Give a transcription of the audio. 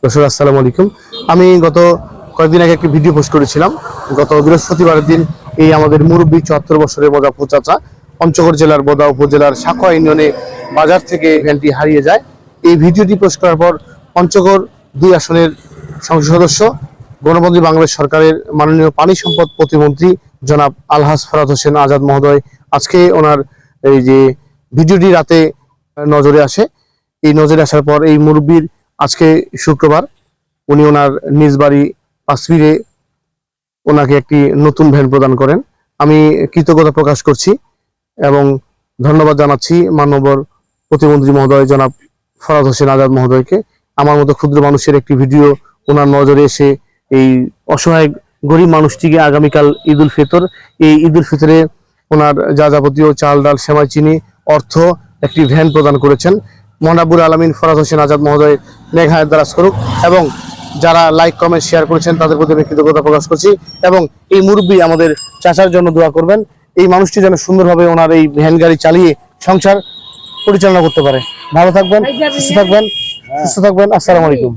দর্শক আসসালামু আলাইকুম। আমি গত কয়েকদিন আগে একটি ভিডিও পোস্ট করেছিলাম। গত বৃহস্পতিবারের দিন এই আমাদের মুরব্বী 74 বছরের বোদা চাচা পঞ্চগড় জেলার বোদা উপজেলার সাঁকোয়া ইউনিয়নে বাজার থেকে ভ্যানটি হারিয়ে যায়। এই ভিডিওটি পোস্ট করার পর পঞ্চগড় 2 আসনের সংসদ সদস্য গণপন্থী বাংলাদেশ সরকারের মাননীয় পানি সম্পদ প্রতিমন্ত্রী জনাব আলহাজ ফরহাদ হোসেন আজাদ মহোদয় আজকে ওনার এই যে ভিডিওটি রাতে নজরে আসে। এই নজরে আসার পর এই মুরব্বীর আজকে শুক্রবার উনি ওনার নিজ বাড়ি পাঁচপিরে ওনাকে একটি নতুন ভ্যান প্রদান করেন। আমি কৃতজ্ঞতা প্রকাশ করছি এবং ধন্যবাদ জানাচ্ছি মাননীয় প্রতিমন্ত্রী মহোদয় জনাব ফরহাদ হোসেন আজাদ মহোদয়কে। আমার মতো ক্ষুদ্র মানুষের একটি ভিডিও ওনার নজরে এসে এই অসহায় গরিব মানুষটিকে আগামীকাল ঈদ উল ফিতর, এই ঈদ উল ফিতরে ওনার যাবতীয় চাল ডাল সেমাই চিনি অর্থ একটি ভ্যান প্রদান করেছেন। মহানাবুল আলমিন ফরহাদ হোসেন আজাদ মহোদয় নেঘায়ের দ্বারাজ করুক এবং যারা লাইক কমেন্ট শেয়ার করেছেন তাদের প্রতি আমি কৃতজ্ঞতা প্রকাশ করছি এবং এই মুরব্বী আমাদের চাচার জন্য দোয়া করবেন। এই মানুষটি যেন সুন্দরভাবে ওনার এই ভ্যান গাড়ি চালিয়ে সংসার পরিচালনা করতে পারে। ভালো থাকবেন, সুস্থ থাকবেন। আসসালামু আলাইকুম।